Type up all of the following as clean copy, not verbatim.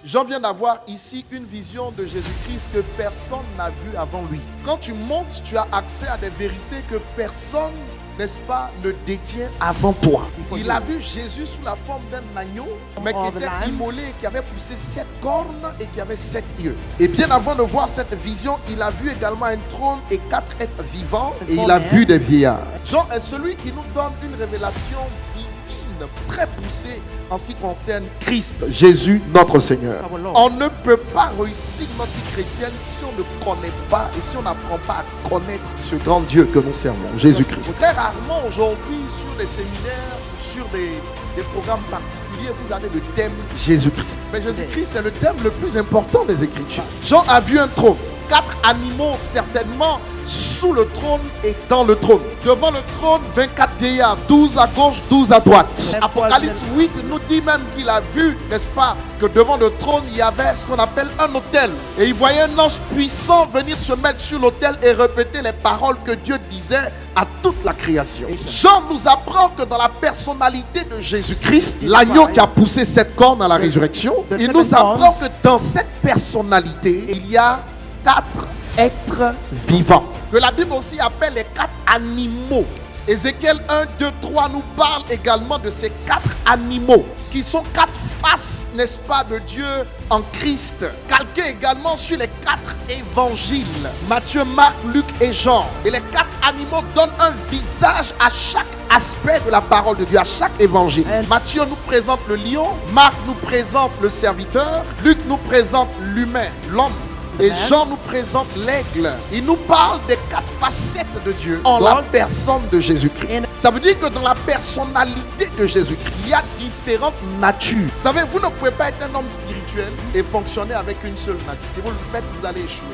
Jean vient d'avoir ici une vision de Jésus-Christ que personne n'a vu avant lui. Quand tu montes, tu as accès à des vérités que personne, n'est-ce pas, ne détient avant toi. Il a vu Jésus sous la forme d'un agneau, mais qui était immolé, qui avait poussé 7 cornes et qui avait 7 yeux. Et bien avant de voir cette vision, il a vu également un trône et 4 êtres vivants, et il a vu des vieillards. Jean est celui qui nous donne une révélation divine, très poussée en ce qui concerne Christ, Jésus, notre Seigneur. On ne peut pas réussir notre vie chrétienne si on ne connaît pas et si on n'apprend pas à connaître ce grand Dieu que nous servons, Jésus-Christ. Très rarement aujourd'hui sur des séminaires ou sur des programmes particuliers, vous avez le thème Jésus-Christ. Mais Jésus-Christ est le thème le plus important des Écritures. Jean a vu un trône, 4 animaux certainement sous le trône et dans le trône. Devant le trône, 24 vieillards, 12 à gauche, 12 à droite. Apocalypse 8 nous dit même qu'il a vu, n'est-ce pas, que devant le trône, il y avait ce qu'on appelle un autel. Et il voyait un ange puissant venir se mettre sur l'autel et répéter les paroles que Dieu disait à toute la création. Jean nous apprend que dans la personnalité de Jésus-Christ, l'agneau qui a poussé 7 cornes à la résurrection, il nous apprend que dans cette personnalité, il y a 4 êtres vivants, que la Bible aussi appelle les 4 animaux. Ézéchiel 1, 2, 3 nous parle également de ces 4 animaux qui sont 4 faces, n'est-ce pas, de Dieu en Christ, calqués également sur les 4 évangiles, Matthieu, Marc, Luc et Jean. Et les 4 animaux donnent un visage à chaque aspect de la parole de Dieu, à chaque évangile. Matthieu nous présente le lion, Marc nous présente le serviteur, Luc nous présente l'humain, l'homme, et Jean nous présente l'aigle. Il nous parle des 4 facettes de Dieu en la personne de Jésus-Christ. Ça veut dire que dans la personnalité de Jésus-Christ, il y a différentes natures. Vous savez, vous ne pouvez pas être un homme spirituel et fonctionner avec une seule nature. Si vous le faites, vous allez échouer.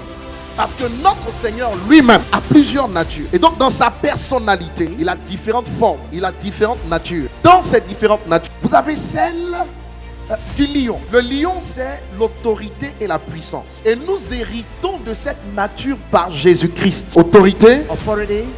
Parce que notre Seigneur lui-même a plusieurs natures. Et donc dans sa personnalité, il a différentes formes, il a différentes natures. Dans ces différentes natures, vous avez celle du lion. Le lion, c'est l'autorité et la puissance. Et nous héritons de cette nature par Jésus-Christ. Autorité,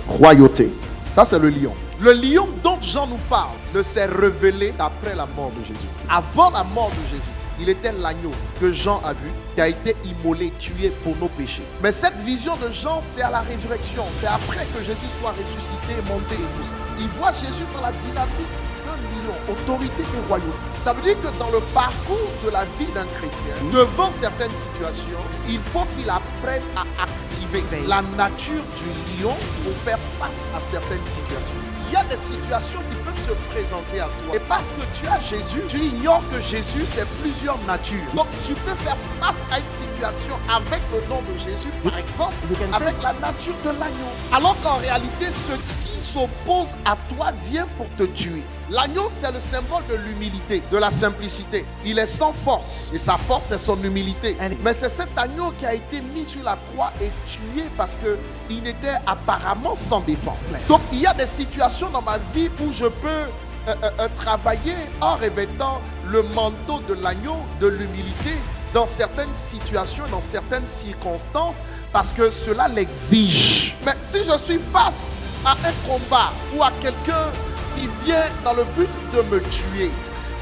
royauté. Ça, c'est le lion. Le lion dont Jean nous parle ne s'est révélé après la mort de Jésus. Avant la mort de Jésus, il était l'agneau que Jean a vu, qui a été immolé, tué pour nos péchés. Mais cette vision de Jean, c'est à la résurrection. C'est après que Jésus soit ressuscité, monté et tout ça. Il voit Jésus dans la dynamique d'un lion, autorité et royauté. Ça veut dire que dans le parcours de la vie d'un chrétien, devant certaines situations, il faut qu'il apprenne à activer la nature du lion pour faire face à certaines situations. Il y a des situations qui peuvent se présenter à toi. Et parce que tu as Jésus, tu ignores que Jésus, c'est plusieurs natures. Donc tu peux faire face à une situation avec le nom de Jésus, par exemple, avec la nature de l'agneau. Alors qu'en réalité, ce qui s'oppose à toi vient pour te tuer. L'agneau, c'est le symbole de l'humilité, de la simplicité. Il est sans force et sa force, c'est son humilité. Mais c'est cet agneau qui a été mis sur la croix et tué parce qu'il était apparemment sans défense. Donc, il y a des situations dans ma vie où je peux travailler en revêtant le manteau de l'agneau, de l'humilité, dans certaines situations, dans certaines circonstances, parce que cela l'exige. Mais si je suis face à un combat ou à quelqu'un qui vient dans le but de me tuer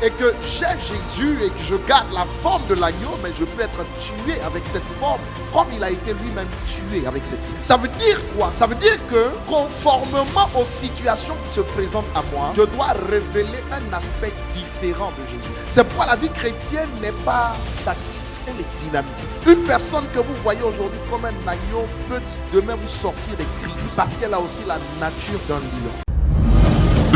et que j'ai Jésus et que je garde la forme de l'agneau, mais je peux être tué avec cette forme comme il a été lui-même tué avec cette forme. Ça veut dire quoi? Ça veut dire que conformément aux situations qui se présentent à moi, je dois révéler un aspect différent de Jésus. C'est pourquoi la vie chrétienne n'est pas statique, elle est dynamique. Une personne que vous voyez aujourd'hui comme un agneau peut demain vous sortir des griffes parce qu'elle a aussi la nature d'un lion.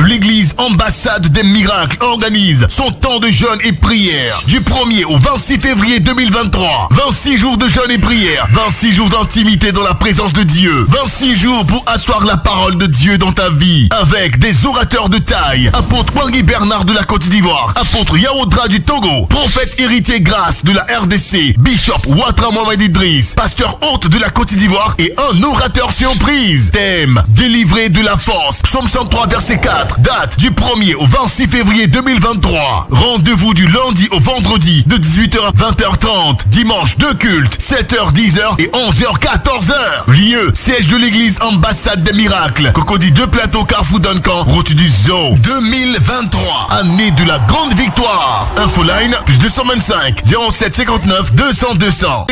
L'église Ambassade des Miracles organise son temps de jeûne et prière du 1er au 26 février 2023. 26 jours de jeûne et prière, 26 jours d'intimité dans la présence de Dieu, 26 jours pour asseoir la parole de Dieu dans ta vie avec des orateurs de taille. Apôtre Henri Bernard de la Côte d'Ivoire, apôtre Yaoudra du Togo, prophète héritier Grâce de la RDC, Bishop Ouattara Mohamed Idriss, pasteur hôte de la Côte d'Ivoire et un orateur surprise. Thème: délivrer de la force. Psaume 103 verset 4. 2024. Date du 1er au 26 février 2023. Rendez-vous du lundi au vendredi de 18h à 20h30. Dimanche de culte 7h 10h et 11h 14h. Lieu siège de l'église Ambassade des Miracles. Cocody 2 Plateau Carrefour Duncan, route du Zoo. 2023, année de la grande victoire. Infoline plus 225 07 59 200 200.